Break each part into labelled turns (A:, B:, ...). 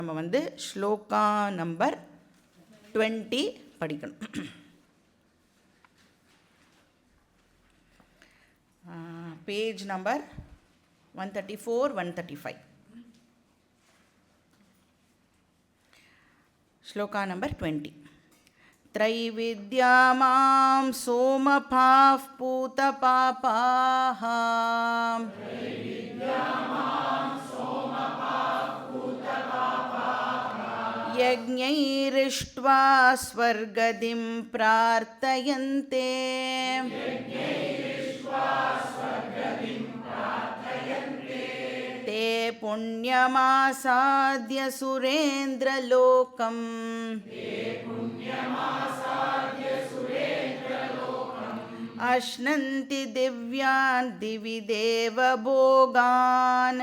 A: நம்ம வந்து ஸ்லோகா நம்பர் 20 படிக்கணும். Page number 134, 135. ஸ்லோகா நம்பர் 20. त्रैविद्या मां सोमपाः पूतपापाः यज्ञैरिष्ट्वा स्वर्गतिं प्रार्थयन्ते ते पुण्यमासाद्य सुरेन्द्रलोकम् अश्नन्ति दिव्यान् दिवि देवभोगान्.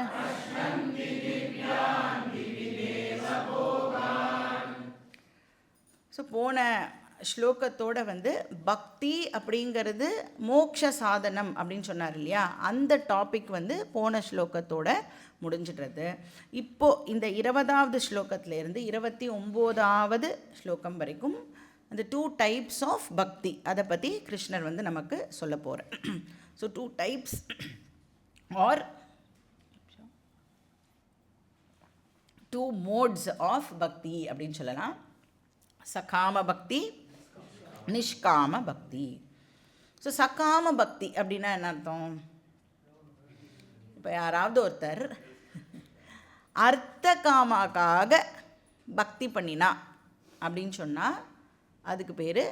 A: ஸோ போன ஸ்லோகத்தோட வந்து பக்தி அப்படிங்கிறது மோக்ஷ சாதனம் அப்படின்னு சொன்னார் இல்லையா, அந்த டாபிக் வந்து போன ஸ்லோகத்தோட முடிஞ்சிடுறது. இப்போது இந்த 20வது ஸ்லோகத்திலேருந்து 29வது ஸ்லோகம் வரைக்கும் அந்த 2 டைப்ஸ் ஆஃப் பக்தி அதை பற்றி கிருஷ்ணர் வந்து நமக்கு சொல்ல போகிறார். So 2 types are 2 modes of bhakti அப்படின்னு சொல்லலாம். சகாம பக்தி, நிஷ்காம பக்தி. ஸோ சகாம பக்தி அப்படின்னா என்ன அர்த்தம்? இப்போ யாராவது ஒருத்தர் அர்த்த காமாக்காக பக்தி பண்ணினா அப்படின்னு சொன்னால் அதுக்கு பேர்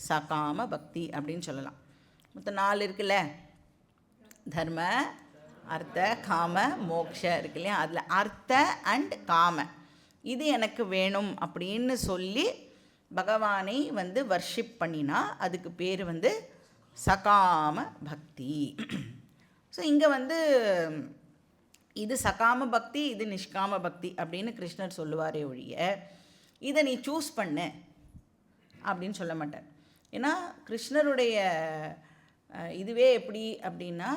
A: சகாம பக்தி அப்படின்னு சொல்லலாம். மொத்தம் 4 இருக்குல்ல, தர்ம, அர்த்த, காம, மோக்ஷ இருக்கு இல்லையா. அதில் அர்த்த அண்ட் காம இது எனக்கு வேணும் அப்படின்னு சொல்லி பகவானை வந்து வர்ஷிப் பண்ணினா அதுக்கு பேர் வந்து சகாம பக்தி. ஸோ இங்கே வந்து இது சகாம பக்தி, இது நிஷ்காம பக்தி அப்படின்னு கிருஷ்ணர் சொல்லுவாரே ஒழிய இதை நீ சூஸ் பண்ணு அப்படின்னு சொல்ல மாட்டார். ஏன்னா கிருஷ்ணருடைய இதுவே எப்படி அப்படின்னா,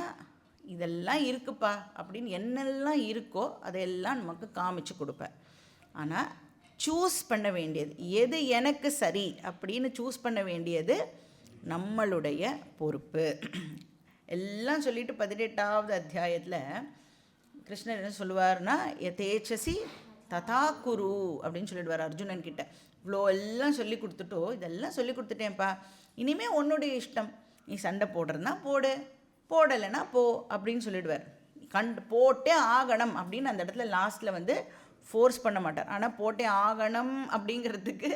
A: இதெல்லாம் இருக்குப்பா அப்படின்னு என்னெல்லாம் இருக்கோ அதையெல்லாம் நமக்கு காமிச்சு கொடுப்பேன். ஆனால் சூஸ் பண்ண வேண்டியது எது எனக்கு சரி அப்படின்னு சூஸ் பண்ண வேண்டியது நம்மளுடைய பொறுப்பு. எல்லாம் சொல்லிட்டு 18வது அத்தியாயத்தில் கிருஷ்ணர் என்ன சொல்லுவார்னா, யதேச்சசி ததா குரு அப்படின்னு சொல்லிடுவார் அர்ஜுனன் கிட்ட. இவ்வளோ எல்லாம் சொல்லி கொடுத்துட்டோ, இதெல்லாம் சொல்லி கொடுத்துட்டேன்ப்பா, இனிமேல் உன்னுடைய இஷ்டம், நீ சண்டை போடுறதுனா போடு, போடலைன்னா போ அப்படின்னு சொல்லிடுவார். போட்டே ஆகணும் அப்படின்னு அந்த இடத்துல லாஸ்ட்டில் வந்து ஃபோர்ஸ் பண்ண மாட்டார். ஆனால் போட்டே ஆகணும் அப்படிங்கிறதுக்கு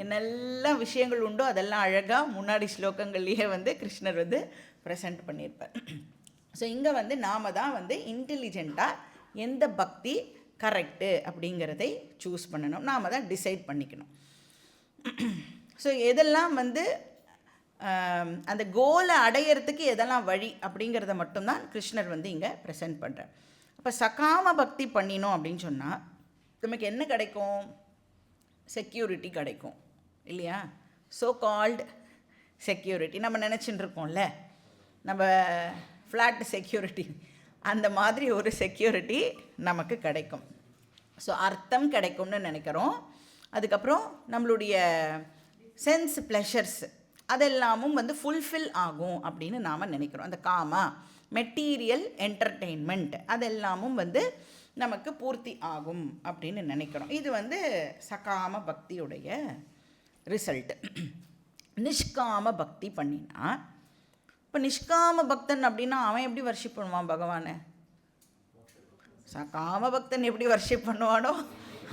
A: என்னெல்லாம் விஷயங்கள் உண்டோ அதெல்லாம் அழகாக முன்னாடி ஸ்லோகங்கள்லேயே வந்து கிருஷ்ணர் வந்து ப்ரெசென்ட் பண்ணியிருப்பார். ஸோ இங்கே வந்து நாம் தான் வந்து இன்டெலிஜெண்ட்டாக எந்த பக்தி கரெக்டு அப்படிங்கிறதை சூஸ் பண்ணணும், நாம் தான் டிசைட் பண்ணிக்கணும். ஸோ எதெல்லாம் வந்து அந்த கோலை அடையிறதுக்கு எதெல்லாம் வழி அப்படிங்கிறத மட்டும்தான் கிருஷ்ணர் வந்து இங்கே ப்ரெசென்ட் பண்ணுறார். அப்போ சகாம பக்தி பண்ணினோம் அப்படின்னு சொன்னால் நமக்கு என்ன கிடைக்கும்? செக்யூரிட்டி கிடைக்கும் இல்லையா? ஸோ கால்டு செக்யூரிட்டி நம்ம நினச்சிட்டு இருக்கோம்ல, நம்ம ஃப்ளாட் செக்யூரிட்டி, அந்த மாதிரி ஒரு செக்யூரிட்டி நமக்கு கிடைக்கும். ஸோ அர்த்தம் கிடைக்கும்னு நினைக்கிறோம். அதுக்கப்புறம் நம்மளுடைய சென்ஸ் ப்ளஷர்ஸ் அதெல்லாமும் வந்து ஃபுல்ஃபில் ஆகும் அப்படின்னு நாம் நினைக்கிறோம். அந்த காமா மெட்டீரியல் என்டர்டெயின்மெண்ட் அதெல்லாமும் வந்து நமக்கு பூர்த்தி ஆகும் அப்படின்னு நினைக்கிறோம். இது வந்து சகாம பக்தியுடைய ரிசல்ட்டு. நிஷ்காம பக்தி பண்ணினா, இப்போ நிஷ்காம பக்தன் அப்படின்னா அவன் எப்படி வர்ஷிப் பண்ணுவான் பகவானை? சகாம பக்தன் எப்படி வர்ஷிப் பண்ணுவானோ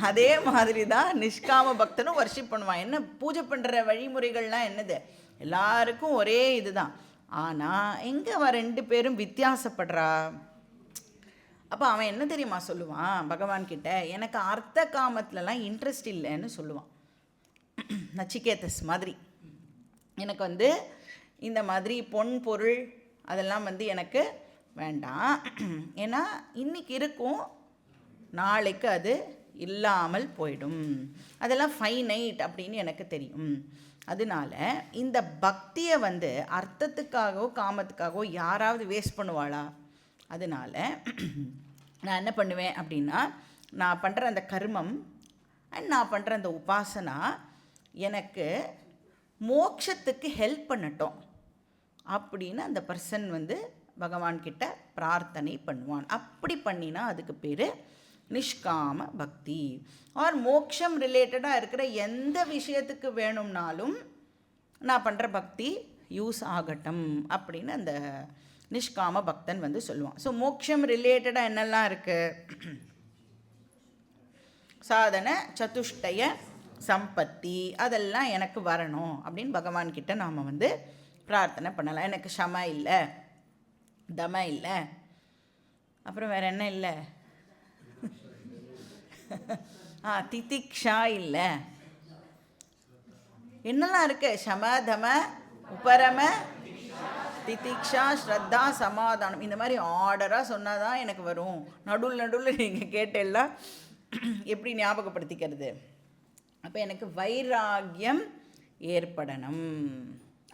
A: அதே மாதிரி தான் நிஷ்காம பக்தனும் வர்ஷிப் பண்ணுவான். என்ன பூஜை பண்ணுற வழிமுறைகள்லாம் என்னது, எல்லாருக்கும் ஒரே இது தான். ஆனால் எங்கே அவன் 2 பேரும் வித்தியாசப்படுறா? அப்போ அவன் என்ன தெரியுமா சொல்லுவான் பகவான்கிட்ட, எனக்கு அர்த்த காமத்துலலாம் இன்ட்ரெஸ்ட் இல்லைன்னு சொல்லுவான். நச்சிகேதஸ் மாதிரி எனக்கு வந்து இந்த மாதிரி பொன் பொருள் அதெல்லாம் வந்து எனக்கு வேண்டாம். ஏன்னா இன்றைக்கி இருக்கும், நாளைக்கு அது இல்லாமல் போயிடும், அதெல்லாம் ஃபைனைட் அப்படின்னு எனக்கு தெரியும். அதனால இந்த பக்தியை வந்து அர்த்தத்துக்காகவோ காமத்துக்காகவோ யாராவது வேஸ்ட் பண்ணுவாளா? அதனால் நான் என்ன பண்ணுவேன் அப்படின்னா, நான் பண்ணுற அந்த கர்மம் அண்ட் நான் பண்ணுற அந்த உபாசனா எனக்கு மோட்சத்துக்கு ஹெல்ப் பண்ணட்டும் அப்படின்னு அந்த பர்சன் வந்து பகவான்கிட்ட பிரார்த்தனை பண்ணுவான். அப்படி பண்ணினா அதுக்கு பேர் நிஷ்காம பக்தி. ஆர் மோட்சம் ரிலேட்டடாக இருக்கிற எந்த விஷயத்துக்கு வேணும்னாலும் நான் பண்ணுற பக்தி யூஸ் ஆகட்டும் அப்படின்னு அந்த நிஷ்காம பக்தன் வந்து சொல்லுவான். ஸோ மோட்சம் ரிலேட்டடாக என்னெல்லாம் இருக்குது? சாதன சதுஷ்டய சம்பத்தி அதெல்லாம் எனக்கு வரணும் அப்படின்னு பகவான்கிட்ட நாம் வந்து பிரார்த்தனை பண்ணலாம். எனக்கு க்ஷம இல்லை, தம இல்லை, அப்புறம் வேறு என்ன இல்லை, திதிக்ஷா இல்லை, என்னெல்லாம் இருக்கு? ஷம தம உபரம திதிக்ஷா ஸ்ரத்தா சமாதானம். இந்த மாதிரி ஆர்டராக சொன்னால் தான் எனக்கு வரும். நடுவில் நீங்கள் கேட்டெல்லாம் எப்படி ஞாபகப்படுத்திக்கிறது? அப்போ எனக்கு வைராக்கியம் ஏற்படணும்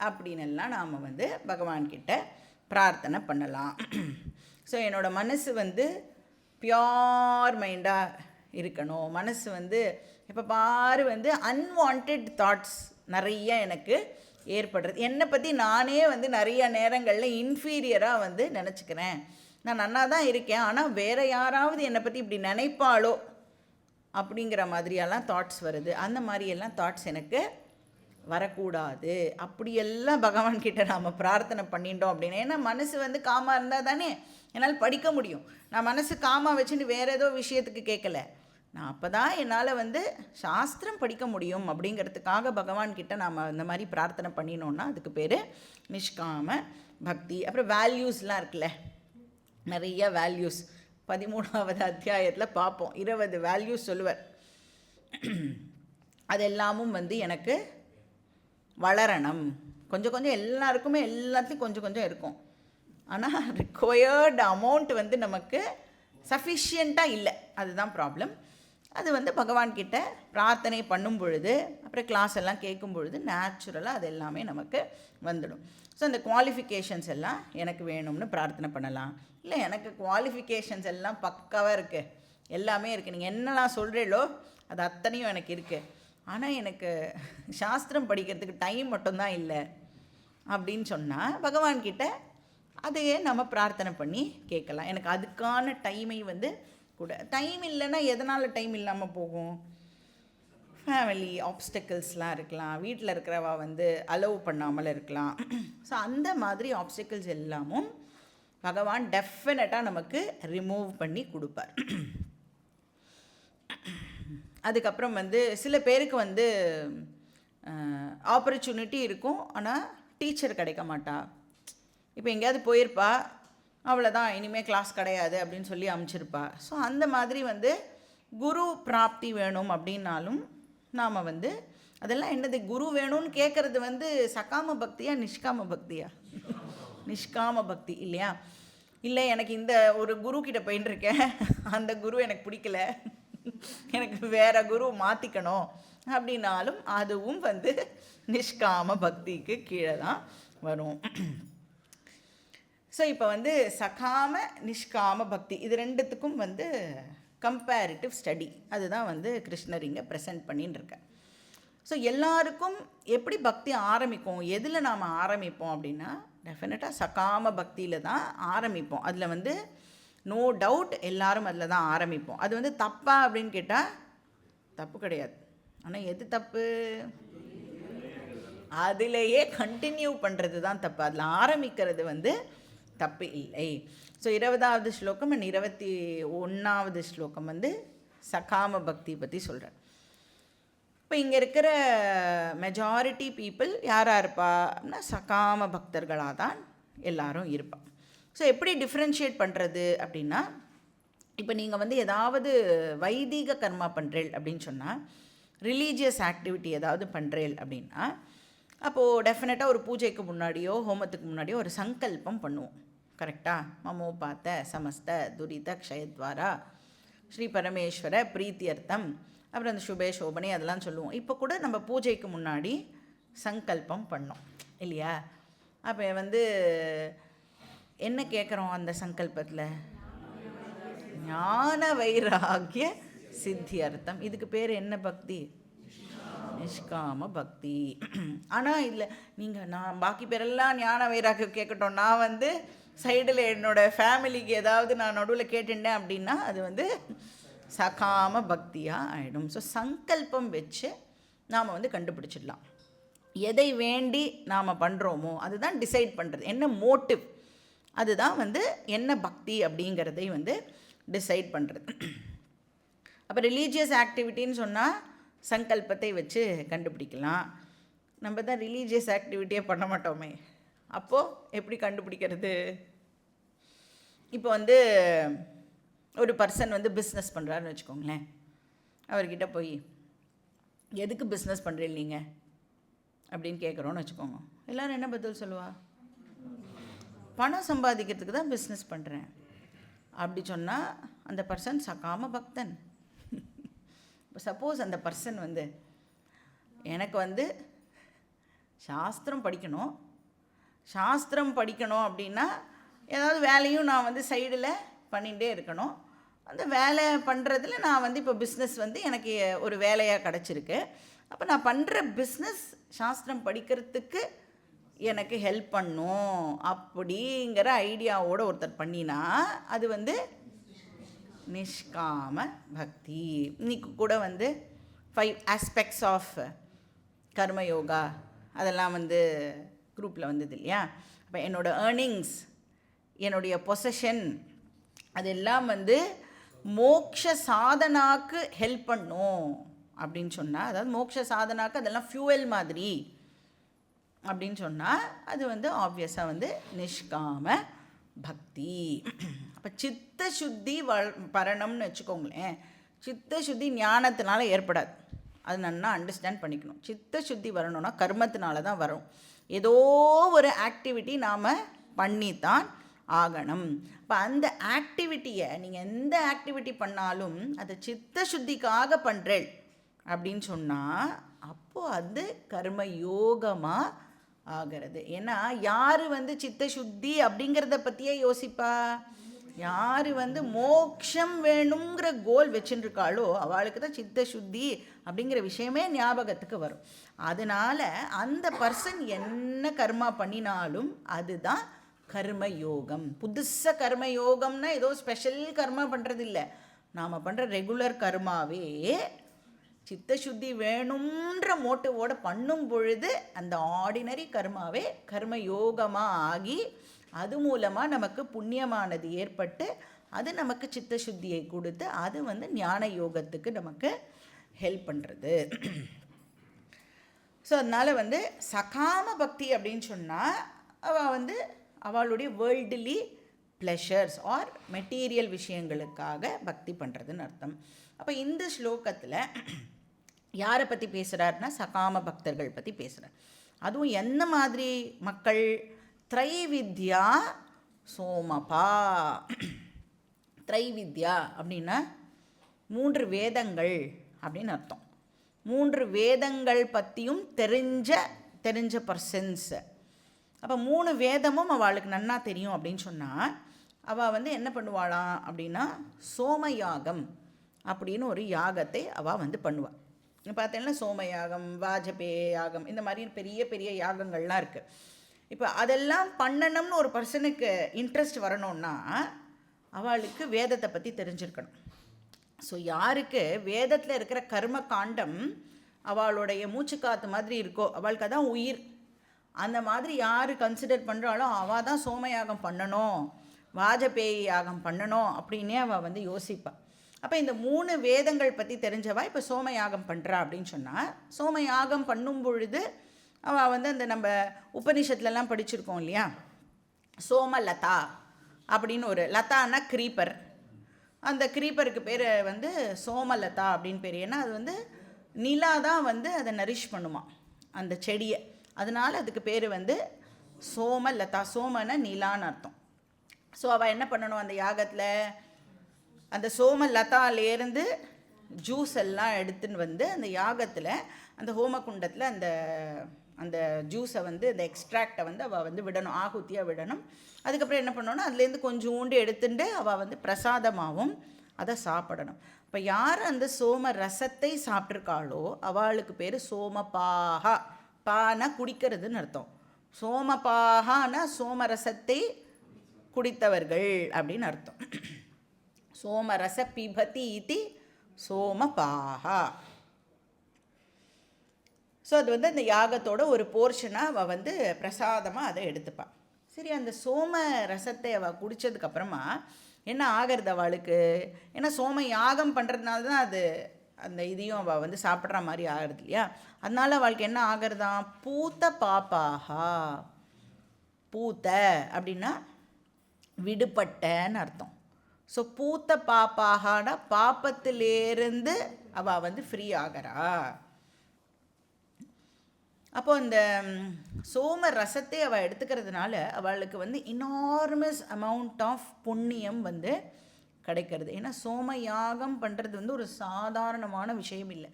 A: அப்படின்னெல்லாம் நாம் வந்து பகவான்கிட்ட பிரார்த்தனை பண்ணலாம். ஸோ என்னோடய மனசு வந்து பியோர் மைண்டாக இருக்கணும். மனசு வந்து இப்போ பாரு வந்து அன்வான்ட் தாட்ஸ் நிறைய எனக்கு ஏற்படுறது. என்னை பற்றி நானே வந்து நிறைய நேரங்களில் இன்ஃபீரியராக வந்து நினச்சிக்கிறேன். நான் நன்னா தான் இருக்கேன், ஆனால் வேறு யாராவது என்னை பற்றி இப்படி நினைப்பாளோ அப்படிங்கிற மாதிரியெல்லாம் தாட்ஸ் வருது. அந்த மாதிரியெல்லாம் தாட்ஸ் எனக்கு வரக்கூடாது. அப்படியெல்லாம் பகவான்கிட்ட நாம் பிரார்த்தனை பண்ணிட்டோம் அப்படின்னா, ஏன்னா மனசு வந்து காமாக இருந்தால் தானே என்னால் படிக்க முடியும். நான் மனசு காமாக வச்சுட்டு வேறு ஏதோ விஷயத்துக்கு கேட்கல, நான் அப்போ தான் என்னால் வந்து சாஸ்திரம் படிக்க முடியும். அப்படிங்கிறதுக்காக பகவான்கிட்ட நாம் இந்த மாதிரி பிரார்த்தனை பண்ணினோன்னா அதுக்கு பேர் நிஷ்காம பக்தி. அப்புறம் வேல்யூஸ்லாம் இருக்குல்ல, நிறைய வேல்யூஸ் 13வது அத்தியாயத்தில் பார்ப்போம். 20 வேல்யூஸ் சொல்லுவார். அதெல்லாமும் வந்து எனக்கு வளரணும். கொஞ்சம் கொஞ்சம் எல்லாருக்குமே எல்லாத்துலேயும் கொஞ்சம் கொஞ்சம் இருக்கும். ஆனால் ரிக்வயர்டு அமௌண்ட் வந்து நமக்கு சஃபிஷியண்ட்டாக இல்லை, அதுதான் ப்ராப்ளம். அது வந்து பகவான்கிட்ட பிரார்த்தனை பண்ணும் பொழுது, அப்புறம் கிளாஸ் எல்லாம் கேட்கும் பொழுது நேச்சுரலாக அது எல்லாமே நமக்கு வந்துடும். ஸோ அந்த குவாலிஃபிகேஷன்ஸ் எல்லாம் எனக்கு வேணும்னு பிரார்த்தனை பண்ணலாம். இல்லை எனக்கு குவாலிஃபிகேஷன்ஸ் எல்லாம் பக்காவாக இருக்குது, எல்லாமே இருக்குது, நீங்கள் என்னெல்லாம் சொல்கிறீங்களோ அது அத்தனையும் எனக்கு இருக்குது, ஆனால் எனக்கு சாஸ்திரம் படிக்கிறதுக்கு டைம் மட்டும்தான் இல்லை அப்படின்னு சொன்னால் பகவான்கிட்ட அதையே நம்ம பிரார்த்தனை பண்ணி கேட்கலாம். எனக்கு அதுக்கான டைமை வந்து கூட, டைம் இல்லைன்னா எதனால் டைம் இல்லாமல் போகும்? ஃபேமிலி ஆப்ஸ்டக்கிள்ஸ்லாம் இருக்கலாம், வீட்டில் இருக்கிறவா வந்து அலோவ் பண்ணாமல் இருக்கலாம். ஸோ அந்த மாதிரி ஆப்ஸ்டக்கிள்ஸ் எல்லாமும் பகவான் டெஃபினட்டாக நமக்கு ரிமூவ் பண்ணி கொடுப்பார். அதுக்கப்புறம் வந்து சில பேருக்கு வந்து ஆப்பர்ச்சுனிட்டி இருக்கும், ஆனால் டீச்சர் கிடைக்க மாட்டா. இப்போ எங்கேயாவது போயிருப்பா, அவ்வளோதான், இனிமேல் கிளாஸ் கிடையாது அப்படின்னு சொல்லி அமுச்சிருப்பா. ஸோ அந்த மாதிரி வந்து குரு பிராப்தி வேணும் அப்படின்னாலும் நாம் வந்து அதெல்லாம் என்னது குரு வேணும்னு கேட்குறது வந்து சகாம பக்தியா நிஷ்காம பக்தியா? நிஷ்காம பக்தி இல்லையா? இல்லை எனக்கு இந்த ஒரு குரு கிட்ட போயின்னு இருக்கேன், அந்த குரு எனக்கு பிடிக்கல, எனக்கு வேறு குரு மாற்றிக்கணும் அப்படின்னாலும் அதுவும் வந்து நிஷ்காம பக்திக்கு கீழே தான் வரும். ஸோ இப்போ வந்து சகாம நிஷ்காம பக்தி இது ரெண்டுத்துக்கும் வந்து கம்பேரிட்டிவ் ஸ்டடி அதுதான் வந்து கிருஷ்ணர் இங்கே ப்ரெசென்ட் பண்ணின்னு இருக்கார். ஸோ எல்லாருக்கும் எப்படி பக்தி ஆரம்பிக்கும், எதில் நாம் ஆரம்பிப்போம் அப்படின்னா டெஃபினட்டாக சகாம பக்தியில் தான் ஆரம்பிப்போம். அதில் வந்து நோ டவுட் எல்லாரும் அதில் தான் ஆரம்பிப்போம். அது வந்து தப்பா அப்படின்னு கேட்டால் தப்பு கிடையாது. ஆனால் எது தப்பு? அதிலேயே கண்டினியூ பண்ணுறது தான் தப்பு. அதில் ஆரம்பிக்கிறது வந்து தப்பு இல்லை. ஸோ 20வது ஸ்லோகம் அண்ட் 21வது ஸ்லோகம் வந்து சகாம பக்தி பற்றி சொல்கிறேன். இப்போ இங்கே இருக்கிற மெஜாரிட்டி பீப்புள் யாராக இருப்பா அப்படின்னா சகாம பக்தர்களாக தான் எல்லாரும் இருப்பாள். ஸோ எப்படி டிஃப்ரென்ஷியேட் பண்ணுறது அப்படின்னா, இப்போ நீங்கள் வந்து ஏதாவது வைதிக கர்மா பண்ணுறேள் அப்படின்னு சொன்னால், ரிலீஜியஸ் ஆக்டிவிட்டி ஏதாவது பண்ணுறேள் அப்படின்னா, அப்போது டெஃபினட்டாக ஒரு பூஜைக்கு முன்னாடியோ ஹோமத்துக்கு முன்னாடியோ ஒரு சங்கல்பம் பண்ணுவோம். கரெக்டாக? மமோபாத்த சமஸ்த துரித க்ஷயத்வாரா ஸ்ரீ பரமேஸ்வர பிரீத்தியர்த்தம், அப்புறம் அந்த சுபே சோபனை அதெல்லாம் சொல்லுவோம். இப்போ கூட நம்ம பூஜைக்கு முன்னாடி சங்கல்பம் பண்ணோம் இல்லையா? அப்போ வந்து என்ன கேட்குறோம் அந்த சங்கல்பத்தில்? ஞான வைராகிய சித்தி அர்த்தம். இதுக்கு பேர் என்ன பக்தி? நிஷ்காம பக்தி. ஆனால் இல்லை, நீங்கள் நான் பாக்கி பேரெல்லாம் ஞான வைராக்கியம் கேட்கட்டும், நான் வந்து சைடில் என்னோடய ஃபேமிலிக்கு ஏதாவது நான் நடுவில் கேட்டுட்டேன் அப்படின்னா அது வந்து சகாம பக்தியாக ஆகிடும். ஸோ சங்கல்பம் வச்சு நாம் வந்து கண்டுபிடிச்சிடலாம் எதை வேண்டி நாம் பண்ணுறோமோ அதுதான் டிசைட் பண்ணுறது. என்ன மோட்டிவ், அதுதான் வந்து என்ன பக்தி அப்படிங்கிறதை வந்து டிசைட் பண்ணுறது. அப்போ ரிலீஜியஸ் ஆக்டிவிட்டின்னு சொன்னால் சங்கல்பத்தை வச்சு கண்டுபிடிக்கலாம். நம்ம தான் ரிலீஜியஸ் ஆக்டிவிட்டியே பண்ண மாட்டோமே, அப்போது எப்படி கண்டுபிடிக்கிறது? இப்போ வந்து ஒரு பர்சன் வந்து பிஸ்னஸ் பண்ணுறாருன்னு வச்சுக்கோங்களேன். அவர்கிட்ட போய் எதுக்கு பிஸ்னஸ் பண்ணுறீங்க நீங்கள் அப்படின்னு கேட்குறோன்னு வச்சுக்கோங்க. எல்லோரும் என்ன பதில் சொல்லுவா? பணம் சம்பாதிக்கிறதுக்கு தான் பிஸ்னஸ் பண்ணுறேன் அப்படி சொன்னால் அந்த பர்சன் சகாம பக்தன். இப்போ சப்போஸ் அந்த பர்சன் வந்து எனக்கு வந்து சாஸ்திரம் படிக்கணும் அப்படின்னா ஏதாவது வேலையும் நான் வந்து சைடில் பண்ணிகிட்டே இருக்கணும். அந்த வேலை பண்ணுறதுல நான் வந்து இப்போ பிஸ்னஸ் வந்து எனக்கு ஒரு வேலையாக கிடச்சிருக்கு. அப்போ நான் பண்ணுற பிஸ்னஸ் சாஸ்திரம் படிக்கிறதுக்கு எனக்கு ஹெல்ப் பண்ணும் அப்படிங்கிற ஐடியாவோடு ஒருத்தர் பண்ணினா அது வந்து நிஷ்காம பக்தி. இன்னைக்கு கூட வந்து 5 ஆஸ்பெக்ட்ஸ் ஆஃப் கர்மயோகா அதெல்லாம் வந்து குரூப்பில் வந்தது இல்லையா? அப்போ என்னோடய ஏர்னிங்ஸ், என்னுடைய பொசஷன் அதெல்லாம் வந்து மோக்ஷ சாதனாக்கு ஹெல்ப் பண்ணும் அப்படின்னு சொன்னால், அதாவது மோக்ஷ சாதனாக்கு அதெல்லாம் ஃபியூவல் மாதிரி அப்படின்னு சொன்னால் அது வந்து ஆப்வியஸாக வந்து நிஷ்காம பக்தி. அப்போ சித்த சுத்தி பரணம்னு வச்சுக்கோங்களேன். சித்த சுத்தி ஞானத்தினால ஏற்படாது, அது நல்லா அண்டர்ஸ்டாண்ட் பண்ணிக்கணும். சித்த சுத்தி வரணும்னா கர்மத்தினால தான் வரும். ஏதோ ஒரு ஆக்டிவிட்டி நாம் பண்ணித்தான் ஆகணும். இப்போ அந்த ஆக்டிவிட்டியை நீங்கள் எந்த ஆக்டிவிட்டி பண்ணாலும் அதை சித்த சுத்திக்காக பண்ணுறேன் அப்படின்னு சொன்னால் அப்போது அது கர்ம யோகமாக ஆகிறது. ஏன்னா யார் வந்து சித்த சுத்தி அப்படிங்கிறத பற்றியே யோசிப்பா? யார் வந்து மோக்ஷம் வேணுங்கிற கோல் வச்சுருக்காளோ அவளுக்கு தான் சித்த சுத்தி அப்படிங்கிற விஷயமே ஞாபகத்துக்கு வரும். அதனால் அந்த பர்சன் என்ன கர்மா பண்ணினாலும் அதுதான் கர்மயோகம். புதுசாக கர்மயோகம்னா ஏதோ ஸ்பெஷல் கர்மா பண்ணுறது இல்லை, நாம் பண்ணுற ரெகுலர் கர்மாவே சித்தசுத்தி வேணுன்ற மோட்டிவோடு பண்ணும் பொழுது அந்த ஆர்டினரி கர்மாவே கர்மயோகமாக ஆகி அது மூலமாக நமக்கு புண்ணியமானது ஏற்பட்டு அது நமக்கு சித்தசுத்தியை கொடுத்து அது வந்து ஞான யோகத்துக்கு நமக்கு ஹெல்ப் பண்ணுறது. ஸோ அதனால் வந்து சகாம பக்தி அப்படின்னு சொன்னால் அவள் வந்து அவளுடைய வேர்ல்டுலி ப்ளஷர்ஸ் ஆர் மெட்டீரியல் விஷயங்களுக்காக பக்தி பண்ணுறதுன்னு அர்த்தம். அப்போ இந்த ஸ்லோகத்தில் யாரை பற்றி பேசுகிறாருன்னா சகாம பக்தர்கள் பற்றி பேசுகிறார். அதுவும் என்ன மாதிரி மக்கள்? திரைவித்யா சோமபா. திரைவித்யா அப்படின்னா 3 வேதங்கள் அப்படின்னு அர்த்தம். 3 வேதங்கள் பற்றியும் தெரிஞ்ச பர்சன்ஸ். அப்போ 3 வேதமும் அவளுக்கு நன்னா தெரியும் அப்படின்னு சொன்னால் அவள் வந்து என்ன பண்ணுவாளாம் அப்படின்னா சோமயாகம் அப்படின்னு ஒரு யாகத்தை அவள் வந்து பண்ணுவாள். பார்த்தீங்கன்னா சோமயாகம், வாஜபேய யாகம், இந்த மாதிரி பெரிய பெரிய யாகங்கள்லாம் இருக்குது. இப்போ அதெல்லாம் பண்ணணும்னு ஒரு பர்சனுக்கு இன்ட்ரெஸ்ட் வரணும்னா அவளுக்கு வேதத்தை பற்றி தெரிஞ்சிருக்கணும். ஸோ யாருக்கு வேதத்தில் இருக்கிற கர்ம காண்டம் அவளுடைய மூச்சுக்காத்து மாதிரி இருக்கோ அவளுக்கு அதான் உயிர். அந்த மாதிரி யார் கன்சிடர் பண்ணுறாளோ அவள் தான் சோமயாகம் பண்ணணும், வாஜபேய யாகம் பண்ணணும் அப்படின்னே அவள் வந்து யோசிப்பாள். அப்போ இந்த 3 வேதங்கள் பற்றி தெரிஞ்சவா இப்போ சோமயாகம் பண்ணுறா அப்படின்னு சொன்னால் சோமயாகம் பண்ணும் பொழுது அவள் வந்து அந்த நம்ம உபனிஷத்துலலாம் படிச்சிருக்கோம் இல்லையா, சோமலதா அப்படின்னு ஒரு லதான்னா க்ரீப்பர். அந்த க்ரீப்பருக்கு பேர் வந்து சோமலதா அப்படின்னு பேர். ஏன்னா அது வந்து நிலா தான் வந்து அதை நரிஷ் பண்ணுமா அந்த செடியை, அதனால் அதுக்கு பேர் வந்து சோமலதா. சோமன நிலான்னு அர்த்தம். ஸோ அவள் என்ன பண்ணணும் அந்த யாகத்தில், அந்த சோமலதாலேருந்து ஜூஸ் எல்லாம் எடுத்துன்னு வந்து அந்த யாகத்தில் அந்த ஹோமகுண்டத்தில் அந்த அந்த ஜூஸை வந்து அந்த எக்ஸ்ட்ராக்டை வந்து அவள் வந்து விடணும், ஆகுத்தியாக விடணும். அதுக்கப்புறம் என்ன பண்ணணும்னா அதுலேருந்து கொஞ்சோண்டு எடுத்துட்டு அவள் வந்து பிரசாதமாகவும் அதை சாப்பிடணும். இப்போ யார் அந்த சோம ரசத்தை சாப்பிட்ருக்காளோ அவளுக்கு பேர் சோமபாகா. பானா குடிக்கிறதுன்னு அர்த்தம். சோமபாகானா சோமரசத்தை குடித்தவர்கள் அப்படின்னு அர்த்தம். சோமரச பிபதி இது சோமபாகா. ஸோ அது வந்து அந்த யாகத்தோட ஒரு போர்ஷனாக அவள் வந்து பிரசாதமாக அதை எடுத்துப்பாள். சரி, அந்த சோம ரசத்தை அவள் குடித்ததுக்கப்புறமா என்ன ஆகிறது அவளுக்கு? ஏன்னா சோம யாகம் பண்ணுறதுனால தான் அது அந்த இதையும் அவள் வந்து சாப்பிட்ற மாதிரி ஆகிறது இல்லையா? அதனால அவளுக்கு என்ன ஆகிறதான்? பூத்த பாப்பாகா. பூத்த அப்படின்னா விடுபட்டன்னு அர்த்தம். ஸோ பூத்த பாப்பாகானா பாப்பத்திலேருந்து அவள் வந்து ஃப்ரீ ஆகிறா. அப்போ அந்த சோம ரசத்தை அவள் எடுத்துக்கிறதுனால அவளுக்கு வந்து இனார்மஸ் அமௌண்ட் ஆஃப் புண்ணியம் வந்து கிடைக்கிறது. ஏன்னா சோம யாகம் பண்ணுறது வந்து ஒரு சாதாரணமான விஷயம் இல்லை.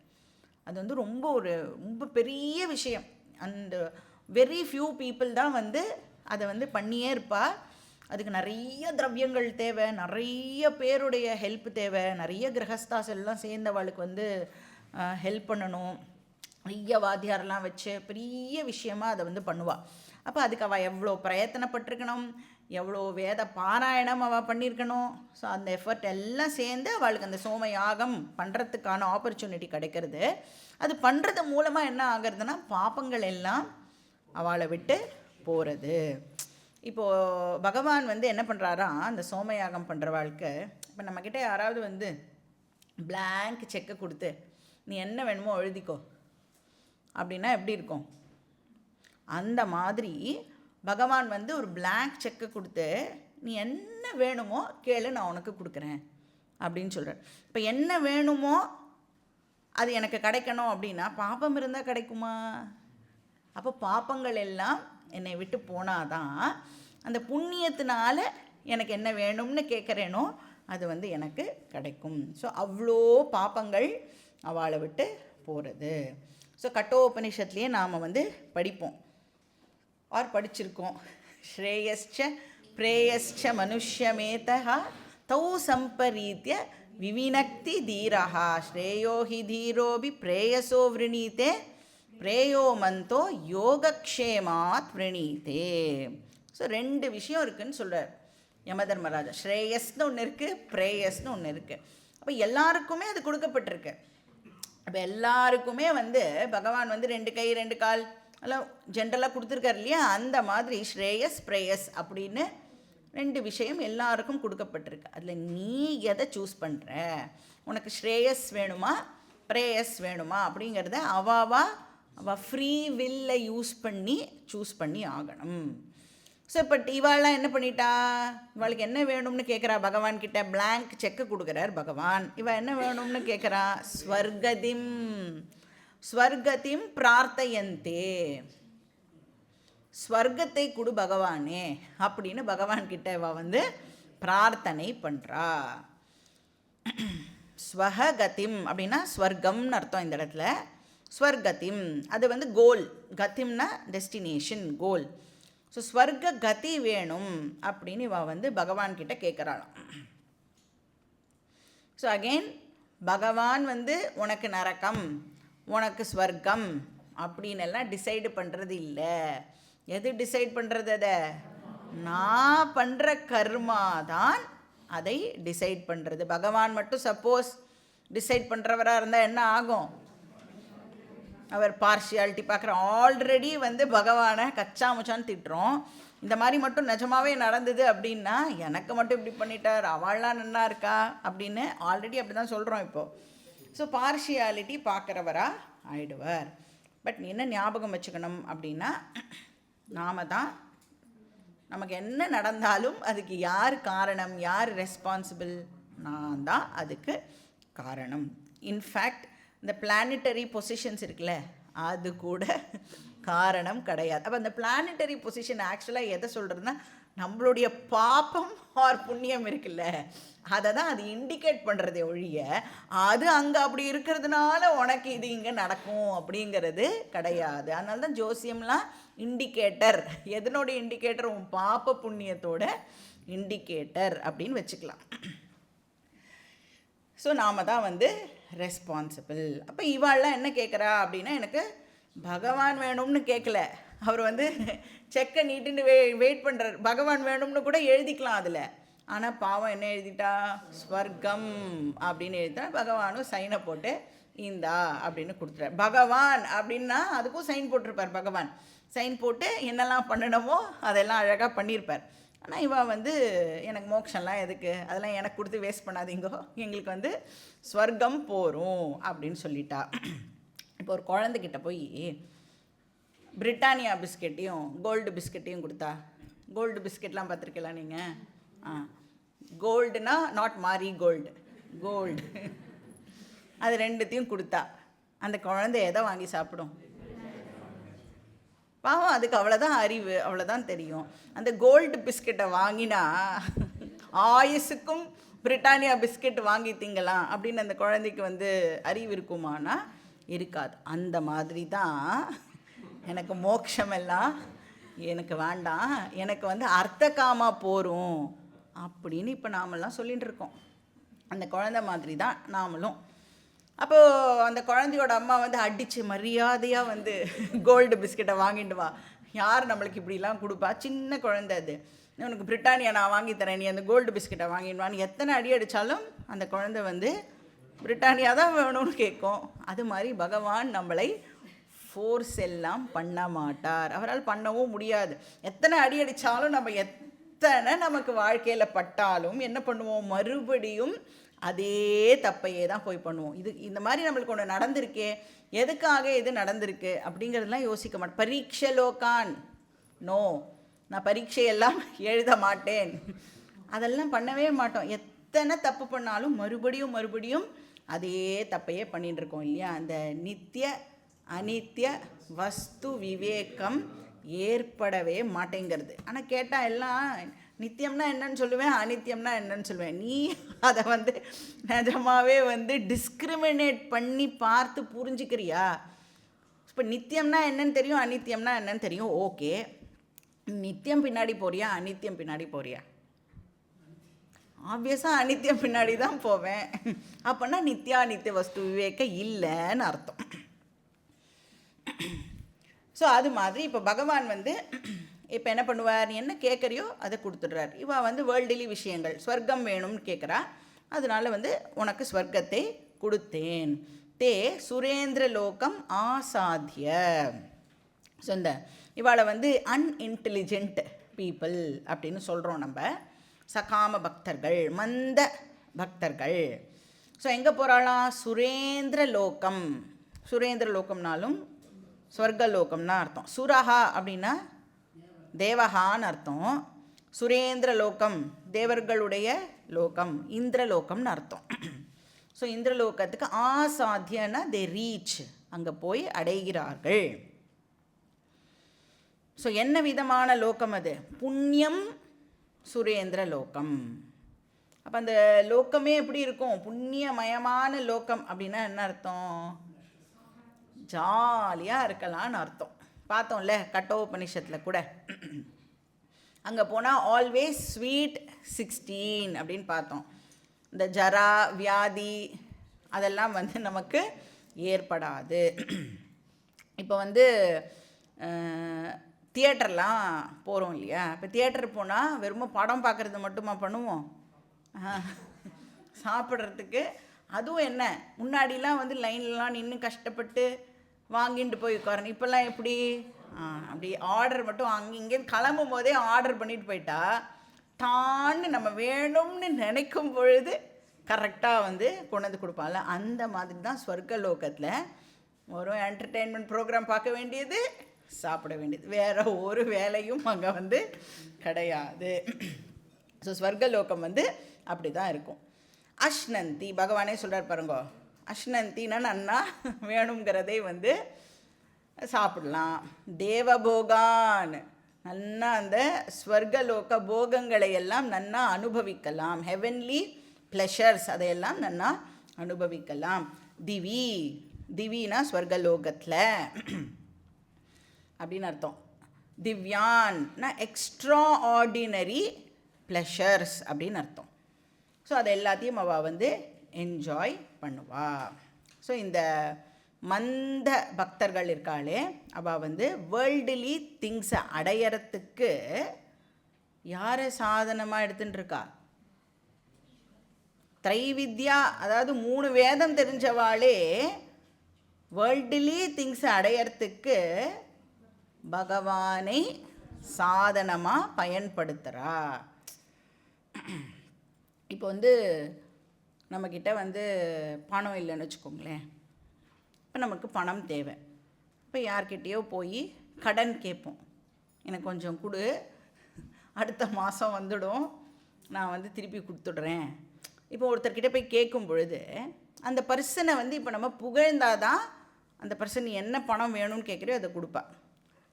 A: அது வந்து ரொம்ப பெரிய விஷயம். அந்த வெரி ஃபியூ பீப்புள் தான் வந்து அதை வந்து பண்ணியே இருப்பா. அதுக்கு நிறைய திரவியங்கள் தேவை, நிறைய பேருடைய ஹெல்ப் தேவை, நிறைய கிரகஸ்தாஸ் எல்லாம் சேர்ந்து அவளுக்கு வந்து ஹெல்ப் பண்ணணும். நிறைய வாத்தியாரெல்லாம் வச்சு பெரிய விஷயமாக அதை வந்து பண்ணுவாள். அப்போ அதுக்கு அவள் எவ்வளோ பிரயத்தனப்பட்டிருக்கணும், எவ்வளோ வேத பாராயணம் அவள் பண்ணியிருக்கணும். ஸோ அந்த எஃபர்ட் எல்லாம் சேர்ந்து அவளுக்கு அந்த சோம யாகம் பண்ணுறதுக்கான ஆப்பர்ச்சுனிட்டி கிடைக்கிறது. அது பண்ணுறது மூலமாக என்ன ஆகிறதுனா பாப்பங்கள் எல்லாம் அவளை விட்டு போகிறது. இப்போது பகவான் வந்து என்ன பண்ணுறாரா, அந்த சோமயாகம் பண்ணுற வாழ்க்கை. இப்போ நம்மக்கிட்ட யாராவது வந்து பிளாங்க் செக்கை கொடுத்து நீ என்ன வேணுமோ எழுதிக்கோ அப்படின்னா எப்படி இருக்கும்? அந்த மாதிரி பகவான் வந்து ஒரு பிளாங்க் செக்கை கொடுத்து நீ என்ன வேணுமோ கேளு, நான் உனக்கு கொடுக்குறேன் அப்படின்னு சொல்கிறார். இப்போ என்ன வேணுமோ அது எனக்கு கிடைக்கணும் அப்படின்னா பாப்பம் இருந்தால் கிடைக்குமா? அப்போ பாப்பங்கள் எல்லாம் என்னை விட்டு போனாதான் அந்த புண்ணியத்தினால எனக்கு என்ன வேணும்னு கேட்குறேனோ அது வந்து எனக்கு கிடைக்கும். ஸோ அவ்வளோ பாப்பங்கள் அவளை விட்டு போகிறது. ஸோ கட்டோபனிஷத்துலேயே நாம் வந்து படிப்போம் படிச்சிருக்கோம். ஸ்ரேயஸ்ச பிரேயஸ்ச மனுஷ்யமேதா தௌ சம்பரீத்ய விவினக்தி தீரஹா ஸ்ரேயோஹி தீரோபி பிரேயசோ விரணீதே பிரேயோ மந்தோ யோகக்ஷேமாத் விரணீதே. ஸோ 2 விஷயம் இருக்குதுன்னு சொல்கிறார் யமதர்மராஜா. ஸ்ரேயஸ்னு ஒன்று இருக்குது, பிரேயஸ்னு ஒன்று இருக்குது. அப்போ எல்லாருக்குமே அது கொடுக்கப்பட்டிருக்கு. அப்போ எல்லாருக்குமே வந்து பகவான் வந்து 2 கை 2 கால் எல்லாம் ஜென்ரலாக கொடுத்துருக்காரு இல்லையா? அந்த மாதிரி ஸ்ரேயஸ் பிரேயஸ் அப்படின்னு 2 விஷயம் எல்லாருக்கும் கொடுக்கப்பட்டிருக்கு. அதில் நீ எதை சூஸ் பண்ணுற? உனக்கு ஸ்ரேயஸ் வேணுமா பிரேயஸ் வேணுமா அப்படிங்கிறத அவள் ஃப்ரீ வில்லை யூஸ் பண்ணி சூஸ் பண்ணி ஆகணும். ஸோ இப்போ இவாள்லாம் என்ன பண்ணிட்டா, இவளுக்கு என்ன வேணும்னு கேட்குறா பகவான்கிட்ட. பிளாங்க் செக்கு கொடுக்குறார் பகவான். இவள் என்ன வேணும்னு கேட்குறா, ஸ்வர்கதிம் பிரார்த்தையந்தே, ஸ்வர்க்கத்தை கொடு பகவானே அப்படின்னு பகவான்கிட்ட இவள் வந்து பிரார்த்தனை பண்ணுறா. ஸ்வகதிம் அப்படின்னா ஸ்வர்க்கம்னு அர்த்தம் இந்த இடத்துல. ஸ்வர்கதிம் அது வந்து கோல், கதிம்னா டெஸ்டினேஷன், கோல். ஸோ ஸ்வர்க கதி வேணும் அப்படின்னு இவள் வந்து பகவான்கிட்ட கேட்குறாளாம். ஸோ அகெயின் பகவான் வந்து உனக்கு நரகம் உனக்கு ஸ்வர்க்கம் அப்படின்னு எல்லாம் டிசைடு பண்ணுறது இல்லை. எது டிசைட் பண்ணுறது? அதை நான் பண்ணுற கர்மா தான் அதை டிசைட் பண்ணுறது. பகவான் மட்டும் சப்போஸ் டிசைட் பண்ணுறவராக இருந்தால் என்ன ஆகும்? அவர் பார்ஷியாலிட்டி பார்க்குற. ஆல்ரெடி வந்து பகவானை கச்சா முச்சான்னு திட்டுறோம். இந்த மாதிரி மட்டும் நிஜமாகவே நடந்தது அப்படின்னா எனக்கு மட்டும் இப்படி பண்ணிட்டார், அவள்லாம் நல்லா இருக்கா அப்படின்னு ஆல்ரெடி அப்படி தான் சொல்கிறோம் இப்போது. ஸோ பார்ஷியாலிட்டி பார்க்குறவராக ஆயிடுவார். பட் என்ன ஞாபகம் வச்சுக்கணும் அப்படின்னா, நாம் தான் நமக்கு என்ன நடந்தாலும் அதுக்கு யார் காரணம், யார் ரெஸ்பான்சிபிள்? நான் தான் அதுக்கு காரணம். இன்ஃபேக்ட் இந்த பிளானிட்டரி பொசிஷன்ஸ் இருக்குல்ல, அது கூட காரணம் கிடையாது. அப்போ அந்த பிளானிட்டரி பொசிஷன் ஆக்சுவலாக எதை சொல்கிறதுனா, நம்மளுடைய பாப்பம் ஆர் புண்ணியம் இருக்குல்ல, அதை தான் அது இண்டிகேட் பண்ணுறதே ஒழிய அது அங்கே அப்படி இருக்கிறதுனால உனக்கு இது இங்கே நடக்கும் அப்படிங்கிறது கிடையாது. அதனால தான் ஜோசியம்லாம் இண்டிகேட்டர். எதனோட இண்டிகேட்டர்? உன் பாப்ப புண்ணியத்தோட இண்டிகேட்டர் அப்படின்னு வச்சுக்கலாம். ஸோ நாம் தான் வந்து ரெஸ்பான்சிபிள். அப்போ இவாள்லாம் என்ன கேட்குறா அப்படின்னா, எனக்கு பகவான் வேணும்னு கேட்கல, அவர் வந்து செக்கை நீட்டுன்னு வெயிட் பண்ணுறார். பகவான் வேணும்னு கூட எழுதிக்கலாம் அதில், ஆனால் பாவம் என்ன எழுதிட்டா, ஸ்வர்க்கம் அப்படின்னு எழுதிட்டா. பகவானும் சைனை போட்டு இந்தா அப்படின்னு கொடுத்துட்டார். பகவான் அப்படின்னா அதுக்கும் சைன் போட்டிருப்பார். பகவான் சைன் போட்டு என்னெல்லாம் பண்ணணுமோ அதெல்லாம் அழகாக பண்ணியிருப்பார். ஆனால் இவள் வந்து எனக்கு மோட்சம்லாம் எதுக்கு, அதெல்லாம் எனக்கு கொடுத்து வேஸ்ட் பண்ணாதீங்கோ, எங்களுக்கு வந்து ஸ்வர்க்கம் போகும் அப்படின்னு சொல்லிட்டா. இப்போ ஒரு குழந்தைகிட்ட போய் பிரிட்டானியா பிஸ்கெட்டையும் கோல்டு பிஸ்கெட்டையும் கொடுத்தா, கோல்டு பிஸ்கெட்லாம் பார்த்துருக்கலாம் நீங்கள், கோல்டுனா நாட் மாரி கோல்டு, கோல்டு, அது ரெண்டுத்தையும் கொடுத்தா அந்த குழந்தை எதை வாங்கி சாப்பிடும்? பாவம், அதுக்கு அவ்வளோதான் அறிவு, அவ்வளோதான் தெரியும். அந்த கோல்டு பிஸ்கெட்டை வாங்கினா ஆயுசுக்கும் பிரிட்டானியா பிஸ்கெட் வாங்கி திங்கலாம் அப்படின்னு அந்த குழந்தைக்கு வந்து அறிவு இருக்குமானா இருக்காது. அந்த மாதிரி தான் எனக்கு மோட்சமெல்லாம் எனக்கு வேண்டாம், எனக்கு வந்து அர்த்தகாமா போரும் அப்படின்னு இப்போ நாமெல்லாம் சொல்லிகிட்டு இருக்கோம். அந்த குழந்தை மாதிரி தான் நாமளும். அப்போது அந்த குழந்தையோட அம்மா வந்து அடித்து மரியாதையாக வந்து கோல்டு பிஸ்கெட்டை வாங்கிட்டு வா, யார் நம்மளுக்கு இப்படிலாம் கொடுப்பா, சின்ன குழந்தை அது, உனக்கு பிரிட்டானியா நான் வாங்கி தரேன், நீ அந்த கோல்டு பிஸ்கெட்டை வாங்கிடுவான்னு எத்தனை அடி அடித்தாலும் அந்த குழந்தை வந்து பிரிட்டானியா தான் வேணும்னு கேட்கும். அது மாதிரி பகவான் நம்மளை ஃபோர்ஸ் எல்லாம் பண்ண மாட்டார், அவரால் பண்ணவும் முடியாது. எத்தனை அடி அடித்தாலும் நம்ம எத்தனை நமக்கு வாழ்க்கையில் பட்டாலும் என்ன பண்ணுவோம், மறுபடியும் அதே தப்பையே தான் போய் பண்ணுவோம். இது இந்த மாதிரி நம்மளுக்கு ஒன்று நடந்திருக்கே, எதுக்காக இது நடந்திருக்கு அப்படிங்கிறதுலாம் யோசிக்க மாட்டோம். பரீட்சை லோகான், நோ, நான் பரீட்சையெல்லாம் எழுத மாட்டேன், அதெல்லாம் பண்ணவே மாட்டோம். எத்தனை தப்பு பண்ணாலும் மறுபடியும் மறுபடியும் அதே தப்பையே பண்ணிட்டு இருக்கோம் இல்லையா? அந்த நித்திய அனித்திய வஸ்து விவேகம் ஏற்படவே மாட்டேங்கிறது. ஆனால் கேட்டால் எல்லாம் நித்தியம்னா என்னன்னு சொல்லுவேன், அனித்தியம்னா என்னன்னு சொல்லுவேன். நீ அதை வந்து நிஜமாவே வந்து டிஸ்கிரிமினேட் பண்ணி பார்த்து புரிஞ்சுக்கிறியா? இப்போ நித்தியம்னா என்னன்னு தெரியும், அனித்தியம்னா என்னன்னு தெரியும், ஓகே. நித்தியம் பின்னாடி போறியா, அனித்தியம் பின்னாடி போறியா? ஆப்வியஸாக அனித்தியம் பின்னாடி தான் போவேன். அப்போனா நித்தியா நித்திய வஸ்து விவேக இல்லைன்னு அர்த்தம். ஸோ அது மாதிரி இப்போ பகவான் வந்து இப்போ என்ன பண்ணுவார், நீ என்ன கேட்குறியோ அதை கொடுத்துட்றார். இவள் வந்து வேர்ல்டிலி விஷயங்கள், ஸ்வர்க்கம் வேணும்னு கேட்குறா, அதனால வந்து உனக்கு ஸ்வர்க்கத்தை கொடுத்தேன். தே சுரேந்திர லோகம் ஆசாத்திய. ஸோ இந்த இவாளை வந்து அன்இன்டெலிஜென்ட் பீப்புள் அப்படின்னு சொல்கிறோம் நம்ம, சகாம பக்தர்கள், மந்த பக்தர்கள். ஸோ எங்கே போகிறாளாம், சுரேந்திர லோகம். சுரேந்திர லோகம்னாலும் ஸ்வர்கலோகம்னா அர்த்தம். சுரஹா அப்படின்னா தேவஹான்னு அர்த்தம். சுரேந்திர லோகம் தேவர்களுடைய லோகம், இந்திரலோகம்னு அர்த்தம். ஸோ இந்திரலோகத்துக்கு ஆசாத்தியனா தே ரீச், அங்கே போய் அடைகிறார்கள். ஸோ என்ன விதமான லோகம் அது, புண்ணியம் சுரேந்திர லோகம். அப்போ அந்த லோக்கமே எப்படி இருக்கும், புண்ணியமயமான லோகம் அப்படின்னா என்ன அர்த்தம், ஜாலியாக இருக்கலான்னு அர்த்தம். பார்த்தோம்ல கட்டோபனிஷத்தில் கூட, அங்கே போனால் ஆல்வேஸ் ஸ்வீட் 16 அப்படின்னு பார்த்தோம். இந்த ஜரா வியாதி அதெல்லாம் வந்து நமக்கு ஏற்படாது. இப்போ வந்து தியேட்டர்லாம் போகிறோம் இல்லையா, இப்போ தியேட்டர் போனால் வெறும் படம் பார்க்குறது மட்டுமா பண்ணுவோம், சாப்பிட்றதுக்கு அதுவும் என்ன, முன்னாடிலாம் வந்து லைன்லாம் நின்று கஷ்டப்பட்டு வாங்கிட்டு போய் உட்காரணும். இப்போல்லாம் எப்படி, அப்படி ஆர்டர் மட்டும் அங்கே இங்கேருந்து கிளம்பும் போதே ஆர்டர் பண்ணிட்டு போயிட்டா தான்னு நம்ம வேணும்னு நினைக்கும் பொழுது கரெக்டாக வந்து கொண்டு வந்து கொடுப்பாங்கல்ல, அந்த மாதிரி தான் ஸ்வர்கலோகத்தில் ஒரு என்டர்டெயின்மெண்ட் ப்ரோக்ராம் பார்க்க வேண்டியது, சாப்பிட வேண்டியது, வேறு ஒரு வேலையும் அங்கே வந்து கிடையாது. ஸோ ஸ்வர்கலோகம் வந்து அப்படி தான் இருக்கும். அஷ்னந்தி, பகவானே சொல்கிறார் பாருங்கோ, அஷ்னந்தின்னா நன்னா வேணுங்கிறதே வந்து சாப்பிடலாம். தேவபோகான், நன்னா அந்த ஸ்வர்கலோக போகங்களை எல்லாம் நன்னா அனுபவிக்கலாம். ஹெவன்லி ப்ளஷர்ஸ் அதையெல்லாம் நன்னா அனுபவிக்கலாம். திவி, திவினா ஸ்வர்கலோகத்தில் அப்படின்னு அர்த்தம். திவ்யான்னா எக்ஸ்ட்ரா ஆர்டினரி ப்ளஷர்ஸ் அப்படின்னு அர்த்தம். ஸோ அது எல்லாத்தையும் அவள் வந்து என்ஜாய் பண்ணுவா. ஸோ இந்த மந்த பக்தர்கள் இருக்காளே அவள் வந்து வேர்ல்டுலி திங்ஸை அடையறத்துக்கு யாரை சாதனமாக எடுத்துட்டு இருக்கா? திரைவித்யா, அதாவது 3 வேதம் தெரிஞ்சவாளே வேர்ல்டுலி திங்ஸை அடையறத்துக்கு பகவானை சாதனமாக பயன்படுத்துகிறா. இப்போ வந்து நம்மக்கிட்ட வந்து பணம் இல்லைன்னு வச்சுக்கோங்களேன். இப்போ நமக்கு பணம் தேவை. இப்போ யார்கிட்டேயோ போய் கடன் கேட்போம். எனக்கு கொஞ்சம் கொடு, அடுத்த மாதம் வந்துடும், நான் வந்து திருப்பி கொடுத்துட்றேன். இப்போ ஒருத்தர்கிட்ட போய் கேட்கும் பொழுது அந்த பர்சனை வந்து இப்போ நம்ம புகழ்ந்தாதான் அந்த பர்சன் என்ன பணம் வேணும்னு கேட்குறியோ அதை கொடுப்பா.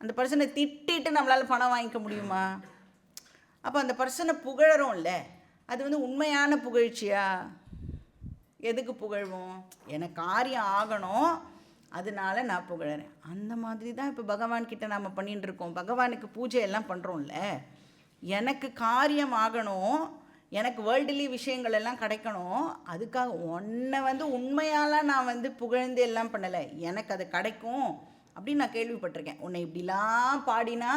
A: அந்த பர்சனை திட்டிட்டு நம்மளால் பணம் வாங்கிக்க முடியுமா? அப்போ அந்த பர்சனை புகழறோம்ல, அது வந்து உண்மையான புகழ்ச்சியா? எதுக்கு புகழ்வோம்? எனக்கு காரியம் ஆகணும், அதனால நான் புகழறேன். அந்த மாதிரி தான் இப்போ பகவான்கிட்ட நாம் பண்ணிகிட்டு இருக்கோம். பகவானுக்கு பூஜை எல்லாம் பண்ணுறோம்ல, எனக்கு காரியம் ஆகணும், எனக்கு வேர்ல்டுலி விஷயங்கள் எல்லாம் கிடைக்கணும், அதுக்காக உன்னை வந்து உண்மையாலாம் நான் வந்து புகழ்ந்து எல்லாம் பண்ணலை, எனக்கு அது கிடைக்கும் அப்படின்னு நான் கேள்விப்பட்டிருக்கேன். உன்னை இப்படிலாம் பாடினா,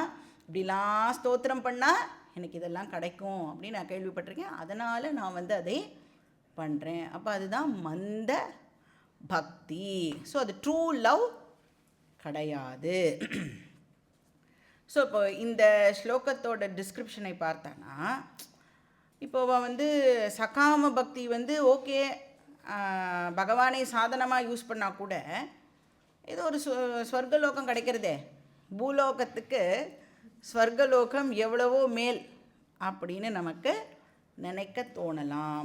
A: இப்படிலாம் ஸ்தோத்திரம் பண்ணால் எனக்கு இதெல்லாம் கிடைக்கும் அப்படின்னு நான் கேள்விப்பட்டிருக்கேன். அதனால் நான் வந்து அதை பண்ணுறேன். அப்போ அதுதான் மந்த பக்தி. ஸோ அது ட்ரூ லவ் கிடையாது. ஸோ இப்போ இந்த ஸ்லோகத்தோட டிஸ்கிரிப்ஷனை பார்த்தானா, இப்போ வந்து சகாம பக்தி வந்து ஓகே, பகவானை சாதனமாக யூஸ் பண்ணால் கூட ஏதோ ஒரு ஸ்வர்கலோகம் கிடைக்கிறதே, பூலோகத்துக்கு ஸ்வர்கலோகம் எவ்வளவோ மேல் அப்படின்னு நமக்கு நினைக்க தோணலாம்.